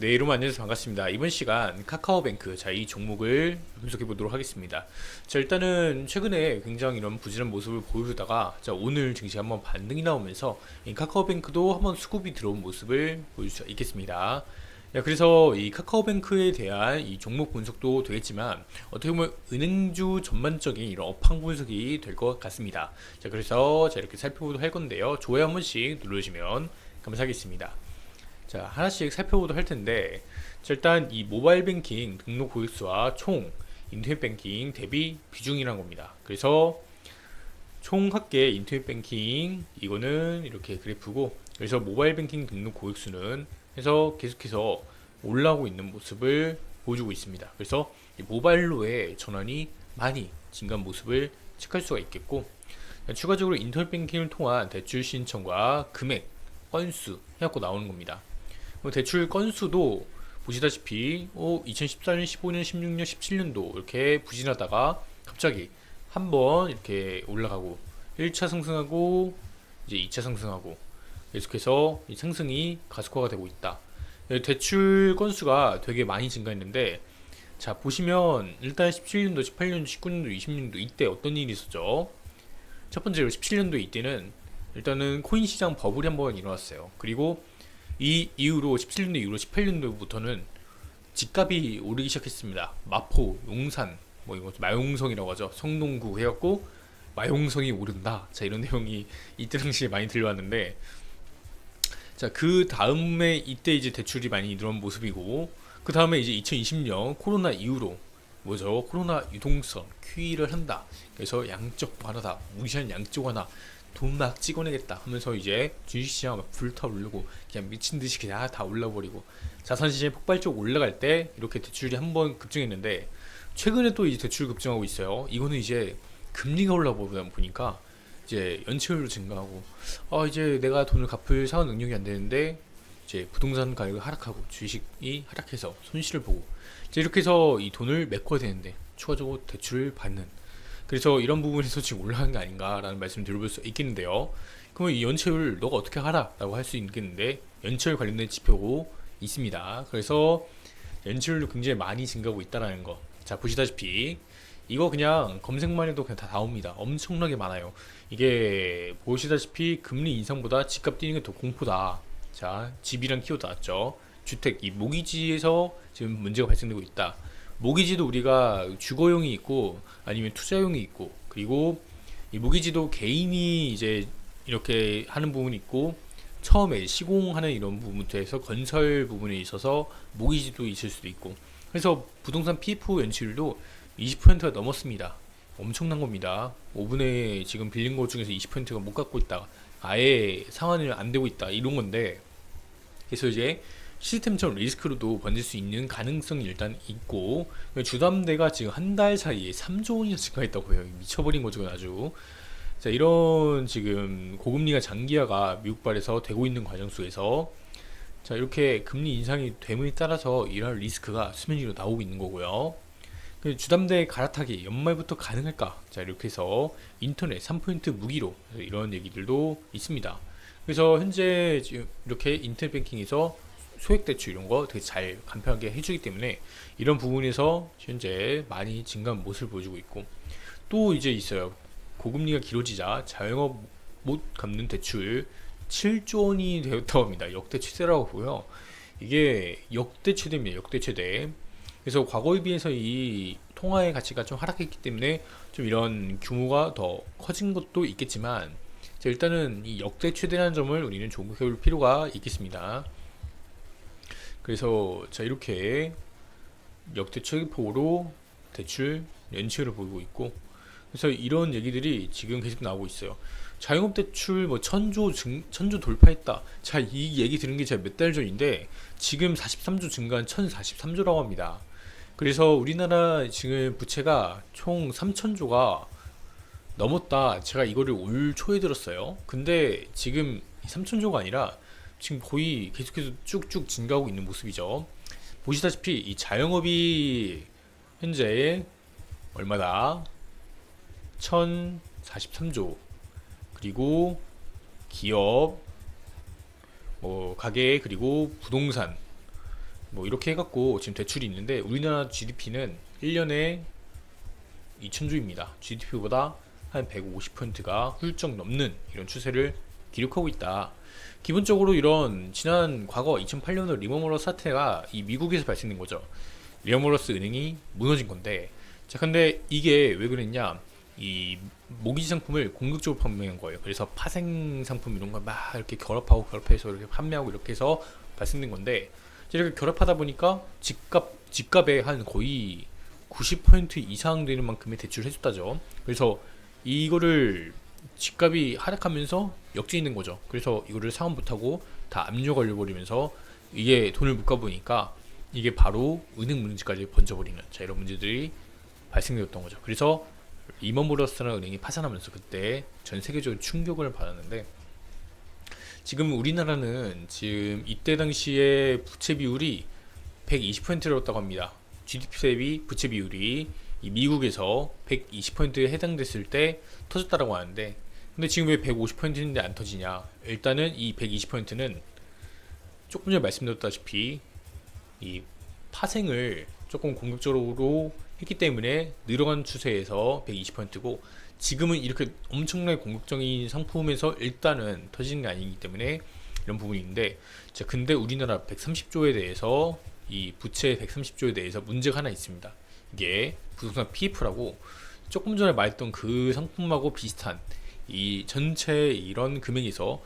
네, 여러분 안녕하세요. 반갑습니다. 이번 시간 카카오뱅크, 이 종목을 분석해 보도록 하겠습니다. 일단은 최근에 굉장히 이런 부진한 모습을 보여주다가 오늘 증시 한번 반등이 나오면서 이 카카오뱅크도 한번 수급이 들어온 모습을 보여줄 수 있겠습니다. 그래서 이 카카오뱅크에 대한 이 종목 분석도 되겠지만 어떻게 보면 은행주 전반적인 이런 업황 분석이 될 것 같습니다. 그래서 이렇게 살펴보도록 할 건데요. 좋아요 한 번씩 눌러주시면 감사하겠습니다. 하나씩 살펴보도록 할 텐데, 일단 이 모바일 뱅킹 등록 고객수와 총 인터넷 뱅킹 대비 비중이란 겁니다. 그래서 총 합계 인터넷 뱅킹 이거는 이렇게 그래프고, 그래서 모바일 뱅킹 등록 고객수는 해서 계속해서 올라오고 있는 모습을 보여주고 있습니다. 그래서 이 모바일로의 전환이 많이 증가한 모습을 체크할 수가 있겠고, 추가적으로 인터넷 뱅킹을 통한 대출 신청과 금액, 건수 해갖고 나오는 겁니다. 대출 건수도 보시다시피 2014년, 15년, 16년, 17년도 이렇게 부진하다가 갑자기 한번 이렇게 올라가고 1차 상승하고 이제 2차 상승하고 계속해서 이 상승이 가속화가 되고 있다. 대출 건수가 되게 많이 증가했는데, 보시면 일단 17년도, 18년도, 19년도, 20년도 이때 어떤 일이 있었죠? 첫 번째로 17년도 이때는 일단은 코인 시장 버블이 한번 일어났어요. 그리고 이 이후로 17년도 이후로 18년도부터는 집값이 오르기 시작했습니다. 마포, 용산, 뭐 이거 마용성이라고 하죠. 성동구 해갖고 마용성이 오른다. 이런 내용이 이때 당시에 많이 들려왔는데, 그 다음에 이때 이제 대출이 많이 늘어난 모습이고, 그 다음에 이제 2020년 코로나 이후로 뭐죠? 코로나 유동성 QE를 한다. 그래서 양적 완화다. 무시한 양적 완화. 돈 막 찍어내겠다 하면서 이제 주식시장 막 불타오르고 그냥 미친듯이 그냥 다 올라버리고 자산시장이 폭발적으로 올라갈 때 이렇게 대출이 한번 급증했는데, 최근에 또 이제 대출 급증하고 있어요. 이거는 이제 금리가 올라보다 보니까 이제 연체율도 증가하고, 이제 내가 돈을 갚을 상환 능력이 안 되는데 이제 부동산 가격이 하락하고 주식이 하락해서 손실을 보고 이제 이렇게 해서 이 돈을 메꿔야 되는데 추가적으로 대출을 받는, 그래서 이런 부분에서 지금 올라간 게 아닌가라는 말씀을 드려볼 수 있겠는데요. 그러면 이 연체율 너가 어떻게 하라 라고 할 수 있겠는데, 연체율 관련된 지표고 있습니다. 그래서 연체율도 굉장히 많이 증가하고 있다는 거. 보시다시피 이거 그냥 검색만 해도 그냥 다 나옵니다. 엄청나게 많아요. 이게 보시다시피 금리 인상보다 집값 뛰는 게 더 공포다. 집이란 키워드 나왔죠. 주택, 이 모기지에서 지금 문제가 발생되고 있다. 모기지도 우리가 주거용이 있고 아니면 투자용이 있고, 그리고 이 모기지도 개인이 이제 이렇게 하는 부분이 있고, 처음에 시공하는 이런 부분부터 해서 건설 부분에 있어서 모기지도 있을 수도 있고, 그래서 부동산 PF 연체율도 20%가 넘었습니다. 엄청난 겁니다. 5분에 지금 빌린 것 중에서 20%가 못 갚고 있다, 아예 상환을 안 되고 있다, 이런 건데, 그래서 이제 시스템처럼 리스크로도 번질 수 있는 가능성이 일단 있고, 주담대가 지금 한 달 사이에 3조 원이나 증가했다고 해요. 미쳐버린 거죠 아주. 이런 지금 고금리가 장기화가 미국발에서 되고 있는 과정 속에서 이렇게 금리 인상이 됨에 따라서 이런 리스크가 수면 위로 나오고 있는 거고요. 주담대 갈아타기 연말부터 가능할까? 이렇게 해서 인터넷 3포인트 무기로 이런 얘기들도 있습니다. 그래서 현재 지금 이렇게 인터넷 뱅킹에서 소액 대출 이런 거 되게 잘 간편하게 해주기 때문에 이런 부분에서 현재 많이 증가한 모습을 보여주고 있고, 또 이제 있어요. 고금리가 길어지자 자영업 못 갚는 대출 7조 원이 되었다고 합니다. 역대 최대라고 보고요. 이게 역대 최대입니다. 역대 최대. 그래서 과거에 비해서 이 통화의 가치가 좀 하락했기 때문에 좀 이런 규모가 더 커진 것도 있겠지만, 일단은 이 역대 최대라는 점을 우리는 종합해 볼 필요가 있겠습니다. 그래서 이렇게 역대 최고폭으로 대출 연체율을 보이고 있고, 그래서 이런 얘기들이 지금 계속 나오고 있어요. 자영업 대출 뭐 천조 돌파했다. 이 얘기 들은 게 제가 몇 달 전인데 지금 43조 증가한 1043조라고 합니다. 그래서 우리나라 지금 부채가 총 3000조가 넘었다. 제가 이거를 올 초에 들었어요. 근데 지금 3000조가 아니라 지금 거의 계속해서 쭉쭉 증가하고 있는 모습이죠. 보시다시피 이 자영업이 현재 얼마다? 1043조. 그리고 기업, 뭐 가계, 그리고 부동산, 뭐 이렇게 해갖고 지금 대출이 있는데 우리나라 GDP는 1년에 2천조입니다. GDP보다 한 150%가 훌쩍 넘는 이런 추세를 기록하고 있다. 기본적으로 이런 지난 과거 2008년의 리먼브러스 사태가 이 미국에서 발생된 거죠. 리먼브러스 은행이 무너진 건데, 자 근데 이게 왜 그랬냐? 이 모기지 상품을 공격적으로 판매한 거예요. 그래서 파생 상품 이런 걸 막 이렇게 결합해서 이렇게 판매하고 이렇게 해서 발생된 건데, 이렇게 결합하다 보니까 집값의 한 거의 90% 이상 되는 만큼의 대출을 해줬다죠. 그래서 이거를 집값이 하락하면서 역전이 된 거죠. 그래서 이거를 상환 못하고 다 압류 걸려버리면서 이게 돈을 못 갚으니까 이게 바로 은행 문제까지 번져버리는, 자 이런 문제들이 발생되었던 거죠. 그래서 리먼브러스라는 은행이 파산하면서 그때 전 세계적으로 충격을 받았는데, 지금 우리나라는 지금 이때 당시에 부채 비율이 120%였다고 합니다. GDP 대비 부채 비율이 이 미국에서 120%에 해당됐을 때 터졌다라고 하는데, 근데 지금 왜 150%인데 안 터지냐? 일단은 이 120%는 조금 전에 말씀드렸다시피 이 파생을 조금 공격적으로 했기 때문에 늘어간 추세에서 120%고, 지금은 이렇게 엄청나게 공격적인 상품에서 일단은 터지는 게 아니기 때문에 이런 부분인데, 자 근데 우리나라 130조에 대해서 이 부채 130조에 대해서 문제가 하나 있습니다. 이게 부동산 PF라고 조금 전에 말했던 그 상품하고 비슷한 이 전체 이런 금액에서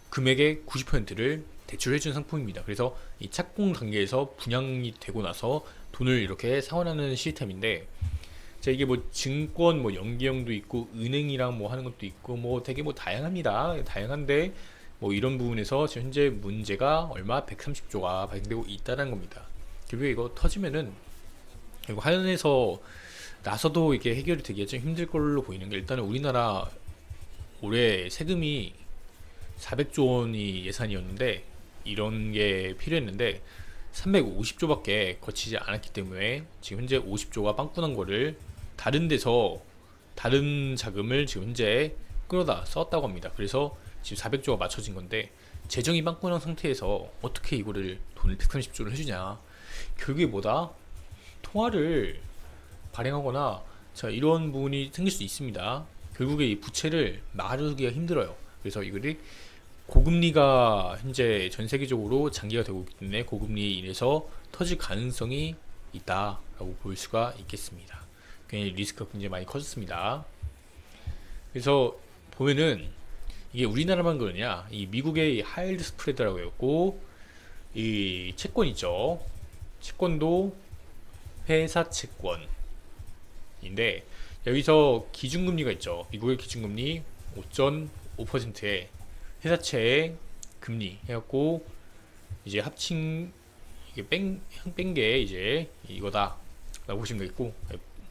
금액의 90%를 대출해준 상품입니다. 그래서 이 착공 단계에서 분양이 되고 나서 돈을 이렇게 상환하는 시스템인데, 자 이게 뭐 증권 뭐 연계형도 있고 은행이랑 뭐 하는 것도 있고 뭐 되게 뭐 다양한데 뭐 이런 부분에서 지금 현재 문제가 얼마 130조가 발생되고 있다는 겁니다. 결국에 이거 터지면은 이거 하연에서 나서도 이게 해결이 되기가 좀 힘들 걸로 보이는 게, 일단은 우리나라 올해 세금이 400조 원이 예산이었는데 이런 게 필요했는데 350조밖에 거치지 않았기 때문에 지금 현재 50조가 빵꾸난 거를 다른 데서 다른 자금을 지금 현재 끌어다 썼다고 합니다. 그래서 지금 400조가 맞춰진 건데, 재정이 빵꾸난 상태에서 어떻게 이거를 돈을 130조를 해주냐? 결국에 뭐다? 통화를 발행하거나 자 이런 부분이 생길 수 있습니다. 결국에 이 부채를 마르기가 힘들어요. 그래서 이거를 고금리가 현재 전 세계적으로 장기가 되고 있기 때문에 고금리에 인해서 터질 가능성이 있다라고 볼 수가 있겠습니다. 굉장히 리스크가 굉장히 많이 커졌습니다. 그래서 보면은 이게 우리나라만 그러냐? 이 미국의 이 하이힐드 스프레드라고 했고, 이 채권 있죠? 채권도 회사 채권인데 여기서 기준금리가 있죠. 미국의 기준금리 5.5%에 회사채의 금리 해갖고 이제 합친 이게 뺀 게 이제 이거다 라고 보시면 되겠고,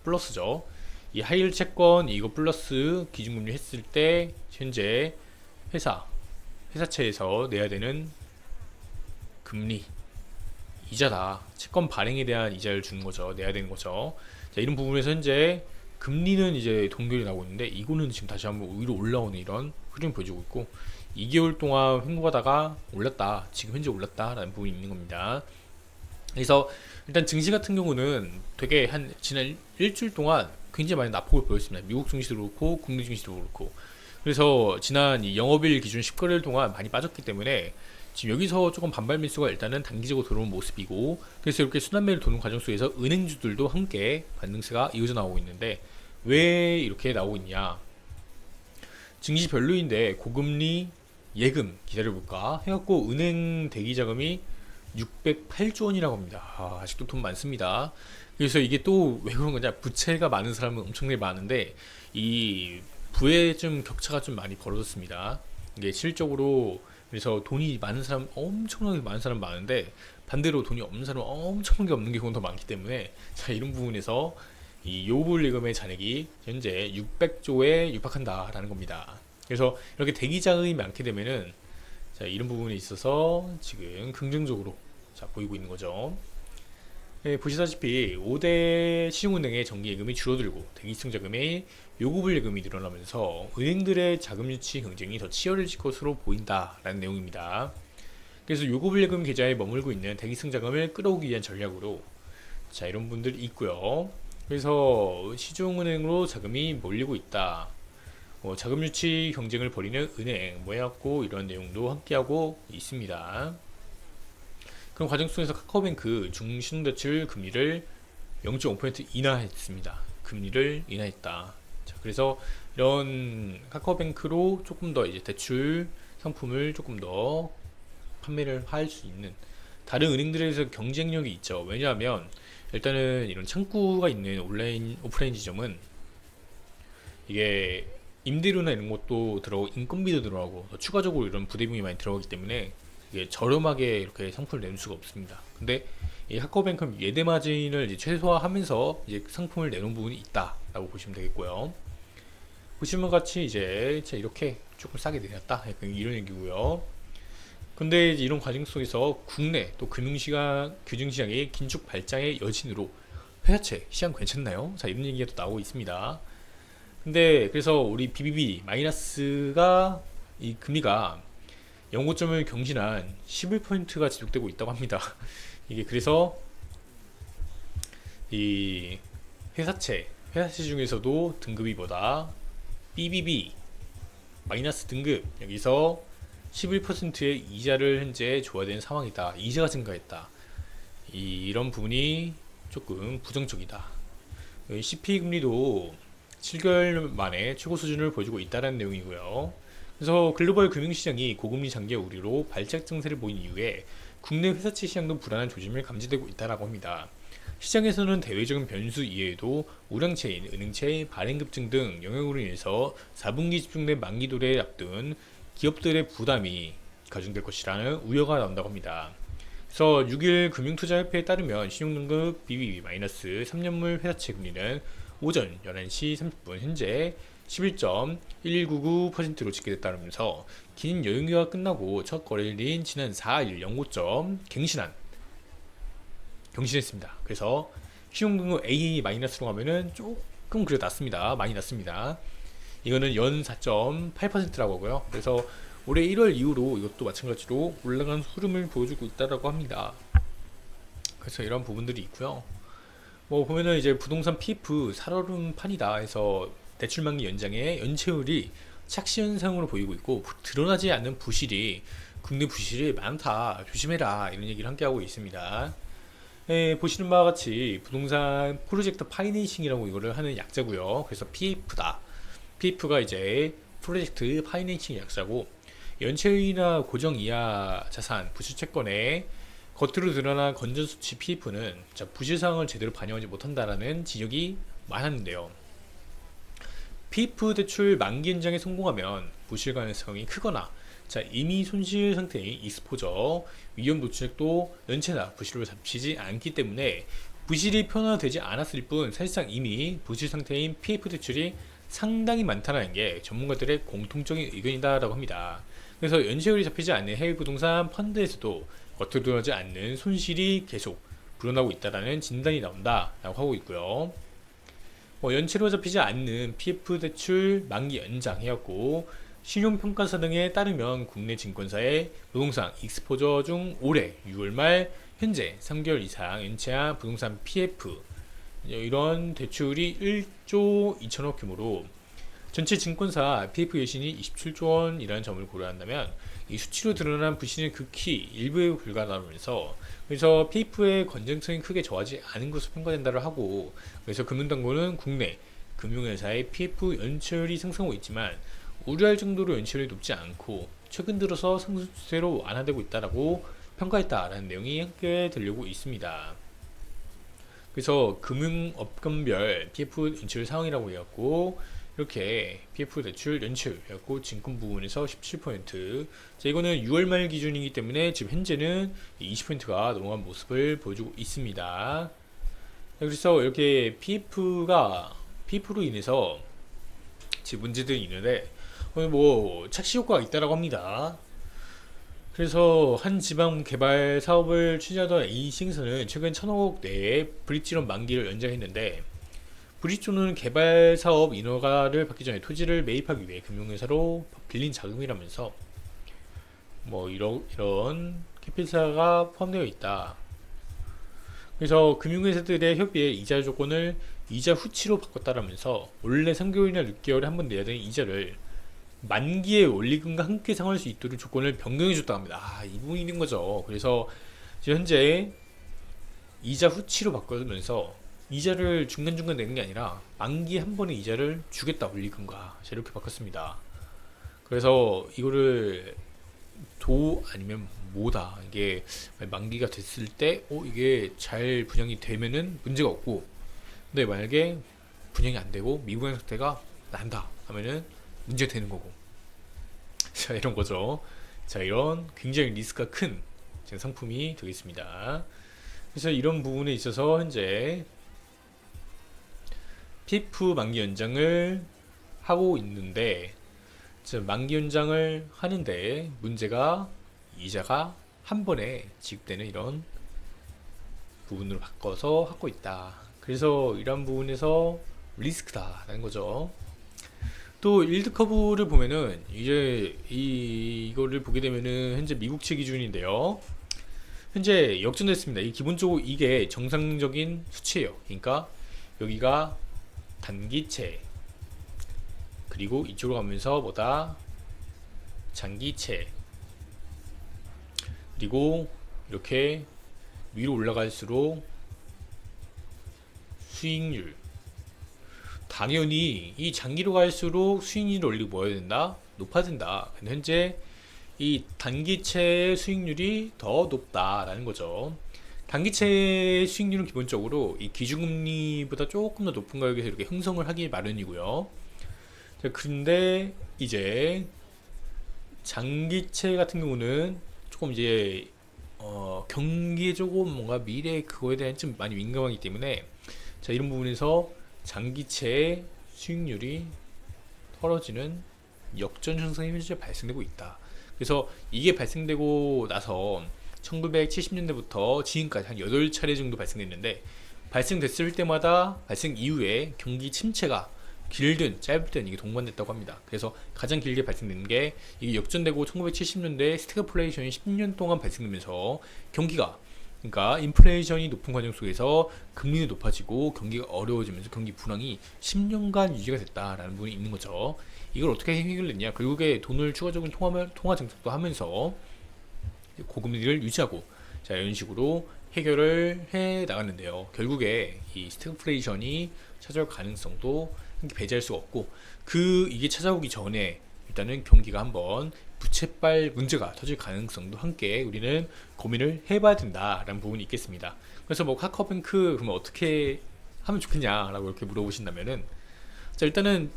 플러스죠. 이 하이힐 채권 이거 플러스 기준금리 했을 때 현재 회사채에서 내야 되는 금리 이자다. 채권 발행에 대한 이자를 주는 거죠. 내야 되는 거죠. 자, 이런 부분에서 현재 금리는 이제 동결이 나오고 있는데 이거는 지금 다시 한번 위로 올라오는 이런 흐름을 보여주고 있고, 2개월 동안 횡보하다가 올랐다, 지금 현재 올랐다라는 부분이 있는 겁니다. 그래서 일단 증시 같은 경우는 되게 한 지난 일주일 동안 굉장히 많이 낙폭을 보였습니다. 미국 증시도 그렇고 국내 증시도 그렇고. 그래서 지난 이 영업일 기준 10거래일 동안 많이 빠졌기 때문에 지금 여기서 조금 반발 매수가 일단은 단기적으로 들어오는 모습이고, 그래서 이렇게 순환매를 도는 과정 속에서 은행주들도 함께 반등세가 이어져 나오고 있는데, 왜 이렇게 나오고 있냐? 증시 별로인데 고금리 예금 기다려볼까 해갖고 은행 대기자금이 608조 원이라고 합니다. 아직도 돈 많습니다. 그래서 이게 또 왜 그런 거냐? 부채가 많은 사람은 엄청나게 많은데 이 부의 좀 격차가 좀 많이 벌어졌습니다. 이게 실적으로, 그래서 돈이 많은 사람 엄청나게 많은 사람 많은데 반대로 돈이 없는 사람 엄청나게 없는 경우가 더 많기 때문에, 자 이런 부분에서 이 요불 예금의 잔액이 현재 600조에 육박한다라는 겁니다. 그래서 이렇게 대기자금이 많게 되면은 자 이런 부분에 있어서 지금 긍정적으로 자 보이고 있는 거죠. 예, 보시다시피 5대 시중은행의 정기예금이 줄어들고 대기성 자금의 요구불 예금이 늘어나면서 은행들의 자금 유치 경쟁이 더 치열해질 것으로 보인다라는 내용입니다. 그래서 요구불예금 계좌에 머물고 있는 대기성 자금을 끌어오기 위한 전략으로 자 이런 분들이 있고요. 그래서 시중은행으로 자금이 몰리고 있다. 자금 유치 경쟁을 벌이는 은행 뭐 해갖고 이런 내용도 함께하고 있습니다. 그런 과정 속에서 카카오뱅크 중신대출 금리를 0.5% 인하했습니다. 금리를 인하했다. 자, 그래서 이런 카카오뱅크로 조금 더 이제 대출 상품을 조금 더 판매를 할 수 있는 다른 은행들에서 경쟁력이 있죠. 왜냐하면 일단은 이런 창구가 있는 온라인 오프라인 지점은 이게 임대료나 이런 것도 들어가고 인건비도 들어가고 추가적으로 이런 부대비용이 많이 들어가기 때문에 이게 저렴하게 이렇게 상품을 내놓을 수가 없습니다. 근데 이 카카오뱅크는 예대 마진을 이제 최소화하면서 이제 상품을 내놓은 부분이 있다라고 보시면 되겠고요. 보시면 같이 이제 이렇게 조금 싸게 내놨다 이런 얘기고요. 근데 이런 과정 속에서 국내 또 금융시장의 긴축 발장의 여진으로 회사채 시장 괜찮나요? 자 이런 얘기가 또 나오고 있습니다. 근데 그래서 우리 BBB 마이너스가 이 금리가 연고점을 경신한 11%가 지속되고 있다고 합니다. 이게 그래서 이 회사채 중에서도 등급이 뭐다? BBB 마이너스 등급 여기서 11%의 이자를 현재 줘야 되는 상황이다. 이자가 증가했다. 이런 부분이 조금 부정적이다. CP 금리도 7개월 만에 최고 수준을 보여주고 있다는 내용이고요. 그래서 글로벌 금융시장이 고금리 장기 우려로 발작 증세를 보인 이후에 국내 회사채 시장도 불안한 조짐을 감지되고 있다고 합니다. 시장에서는 대외적인 변수 이외에도 우량채인 은행채 발행 급증 등 영향으로 인해서 4분기 집중된 만기 도래를 앞둔 기업들의 부담이 가중될 것이라는 우려가 나온다고 합니다. 그래서 6일 금융투자협회에 따르면 신용등급 BBB-3년물 회사채 금리는 오전 11시 30분 현재 11.1199%로 집계됐다면서 긴 여행기가 끝나고 첫 거래일인 지난 4일 연고점 경신했습니다. 그래서 신용등급 A-로 가면은 조금 그래도 낮습니다. 많이 낮습니다. 이거는 연 4.8%라고 하고요. 그래서 올해 1월 이후로 이것도 마찬가지로 올라간 흐름을 보여주고 있다라고 합니다. 그래서 이런 부분들이 있고요. 뭐 보면은 이제 부동산 PF 살얼음판이다 해서 대출 만기 연장의 연체율이 착시 현상으로 보이고 있고 드러나지 않는 부실이 국내 부실이 많다 조심해라 이런 얘기를 함께 하고 있습니다. 보시는 바와 같이 부동산 프로젝트 파이낸싱이라고 이거를 하는 약자고요. 그래서 PF다. PF가 이제 프로젝트 파이낸싱 약자고 연체율이나 고정 이하 자산 부실 채권에 겉으로 드러난 건전 수치 PF는 부실 상황을 제대로 반영하지 못한다라는 지적이 많았는데요. PF 대출 만기 연장에 성공하면 부실 가능성이 크거나 이미 손실 상태인 익스포저 위험 노출액도 연체나 부실로 잡히지 않기 때문에 부실이 표현되지 않았을 뿐 사실상 이미 부실 상태인 PF 대출이 상당히 많다는 게 전문가들의 공통적인 의견이다라고 합니다. 그래서 연체율이 잡히지 않는 해외 부동산 펀드에서도 겉으로 드러나지 않는 손실이 계속 불어나고 있다는 진단이 나온다라고 하고 있고요. 연체로 잡히지 않는 PF 대출 만기 연장해왔고 신용평가사 등에 따르면 국내 증권사의 부동산 익스포저 중 올해 6월 말 현재 3개월 이상 연체한 부동산 PF 이런 대출이 1조 2천억 규모로 전체 증권사 PF 여신이 27조 원이라는 점을 고려한다면 이 수치로 드러난 부실은 극히 일부에 불과하다면서 그래서 PF의 건전성이 크게 저하지 않은 것으로 평가된다고 하고 그래서 금융당국은 국내 금융회사의 PF 연체율이 상승하고 있지만 우려할 정도로 연체율이 높지 않고 최근 들어서 상승 추세로 완화되고 있다라고 평가했다라는 내용이 함께 들려오고 있습니다. 그래서 금융업종별 PF 연체율 상황이라고 해갖고 이렇게 PF 대출 연체율 해갖고 증권 부분에서 17%. 이거는 6월 말 기준이기 때문에 지금 현재는 20%가 넘어간 모습을 보여주고 있습니다. 그래서 이렇게 PF로 인해서 지금 문제들이 있는데 뭐 착시 효과가 있다라고 합니다. 그래서 한 지방 개발 사업을 추진하던 A싱에서는 최근 1,000억 내에 브릿지론 만기를 연장했는데 브릿지론은 개발 사업 인허가를 받기 전에 토지를 매입하기 위해 금융회사로 빌린 자금이라면서 뭐 이런 캐피탈가 포함되어 있다. 그래서 금융회사들의 협의에 이자 조건을 이자 후치로 바꿨다라면서 원래 3개월이나 6개월에 한 번 내야 되는 이자를 만기의 원리금과 함께 상환할 수 있도록 조건을 변경해 줬다고 합니다. 이 부분이 있는 거죠. 그래서 지금 현재 이자 후치로 바꾸면서 이자를 중간중간 내는 게 아니라 만기에 한 번에 이자를 주겠다, 원리금과. 이렇게 바꿨습니다. 그래서 이거를 도 아니면 뭐다, 이게 만기가 됐을 때 이게 잘 분양이 되면은 문제가 없고, 근데 만약에 분양이 안 되고 미분양 상태가 난다 하면은 문제가 되는 거고. 자, 이런 거죠. 자, 이런 굉장히 리스크가 큰 상품이 되겠습니다. 그래서 이런 부분에 있어서 현재 PF 만기 연장을 하고 있는데, 만기 연장을 하는데 문제가 이자가 한 번에 지급되는 이런 부분으로 바꿔서 하고 있다. 그래서 이런 부분에서 리스크다라는 거죠. 또 일드 커브를 보면은 이제 이거를 보게 되면은 현재 미국채 기준인데요. 현재 역전됐습니다. 이 기본적으로 이게 정상적인 수치예요. 그러니까 여기가 단기채, 그리고 이쪽으로 가면서 뭐다, 장기채, 그리고 이렇게 위로 올라갈수록 수익률. 당연히 이 장기로 갈수록 수익률이 올리고 뭐해야 된다? 높아진다. 근데 현재 이 단기채의 수익률이 더 높다라는 거죠. 단기채 수익률은 기본적으로 이 기준금리보다 조금 더 높은 가격에서 이렇게 형성을 하기 마련이고요. 근데 이제 장기채 같은 경우는 조금 이제 경기에 조금 뭔가 미래 그거에 대한 좀 많이 민감하기 때문에, 자, 이런 부분에서 장기채의 수익률이 떨어지는 역전 현상이 현재 발생되고 있다. 그래서 이게 발생되고 나서 1970년대부터 지금까지 한 8차례 정도 발생됐는데, 발생됐을 때마다 발생 이후에 경기 침체가 길든 짧든 이게 동반됐다고 합니다. 그래서 가장 길게 발생된 게 이게 역전되고 1970년대 스태그플레이션이 10년 동안 발생되면서 경기가, 그러니까 인플레이션이 높은 과정 속에서 금리는 높아지고 경기가 어려워지면서 경기 불황이 10년간 유지가 됐다라는 부분이 있는 거죠. 이걸 어떻게 해결했냐? 결국에 돈을 추가적인 통화 정책도 하면서 고금리를 유지하고, 자, 이런 식으로 해결을 해 나갔는데요. 결국에 이 스태그플레이션이 찾아올 가능성도 배제할 수 없고, 이게 찾아오기 전에 일단은 경기가 한번 부채발 문제가 터질 가능성도 함께 우리는 고민을 해봐야 된다라는 부분이 있겠습니다. 그래서 뭐 카카오뱅크 그러면 어떻게 하면 좋겠냐라고 이렇게 물어보신다면은, 자, 일단은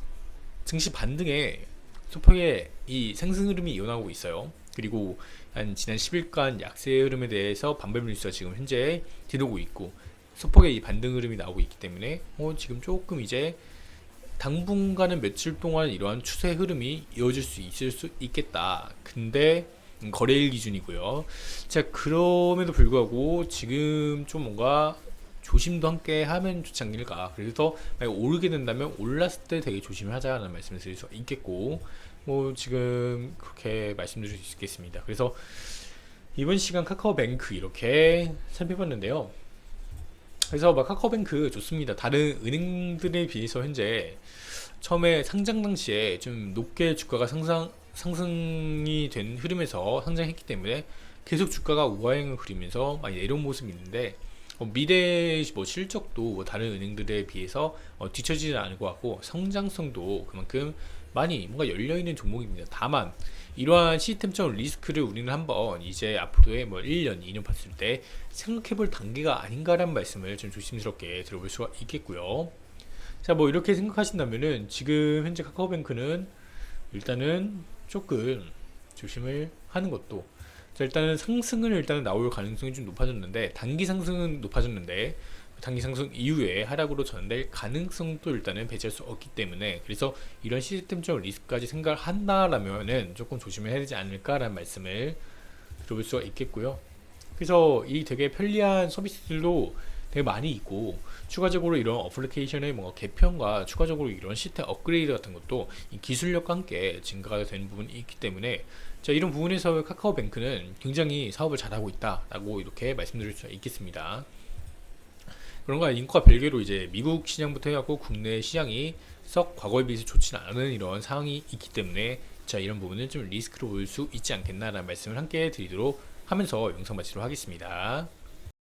증시 반등에 소폭의 이 상승 흐름이 이어나오고 있어요. 그리고 한 지난 10일간 약세 흐름에 대해서 반발 뉴스가 지금 현재 뒤도고 있고, 소폭의 이 반등 흐름이 나오고 있기 때문에 지금 조금 이제 당분간은 며칠 동안 이러한 추세 흐름이 이어질 수 있을 수 있겠다. 근데 거래일 기준이고요. 자, 그럼에도 불구하고 지금 좀 뭔가 조심도 함께 하면 좋지 않을까. 그래서 만약 오르게 된다면 올랐을 때 되게 조심을 하자는 말씀을 드릴 수 있겠고, 뭐 지금 그렇게 말씀드릴 수 있겠습니다. 그래서 이번 시간 카카오뱅크 이렇게 살펴봤는데요. 그래서 카카오뱅크 좋습니다. 다른 은행들에 비해서 현재 처음에 상장 당시에 좀 높게 주가가 상승이 된 흐름에서 상장했기 때문에 계속 주가가 우하행을 그리면서 많이 내려온 모습이 있는데, 미래 실적도 다른 은행들에 비해서 뒤처지지 않을 것 같고, 성장성도 그만큼 많이 뭔가 열려있는 종목입니다. 다만 이러한 시스템적 리스크를 우리는 한번 이제 앞으로의 1년, 2년 봤을 때 생각해볼 단계가 아닌가라는 말씀을 좀 조심스럽게 들어볼 수가 있겠고요. 자, 이렇게 생각하신다면은 지금 현재 카카오뱅크는 일단은 조금 조심을 하는 것도, 자, 일단은 상승을 일단은 나올 가능성이 좀 높아졌는데, 단기 상승은 높아졌는데 단기 상승 이후에 하락으로 전될 가능성도 일단은 배제할 수 없기 때문에, 그래서 이런 시스템적 리스크까지 생각을 한다라면은 조금 조심해야 되지 않을까라는 말씀을 들어볼 수가 있겠고요. 그래서 이 되게 편리한 서비스들도 되게 많이 있고, 추가적으로 이런 어플리케이션의 뭔가 개편과 추가적으로 이런 시스템 업그레이드 같은 것도 이 기술력과 함께 증가가 되는 부분이 있기 때문에, 자, 이런 부분에서 카카오뱅크는 굉장히 사업을 잘하고 있다라고 이렇게 말씀드릴 수 있겠습니다. 그런가 인과 별개로 이제 미국 시장부터 해갖고 국내 시장이 썩 과거에 비해서 좋지는 않은 이런 상황이 있기 때문에, 자, 이런 부분은 좀 리스크로 볼 수 있지 않겠나라는 말씀을 함께 드리도록 하면서 영상 마치도록 하겠습니다.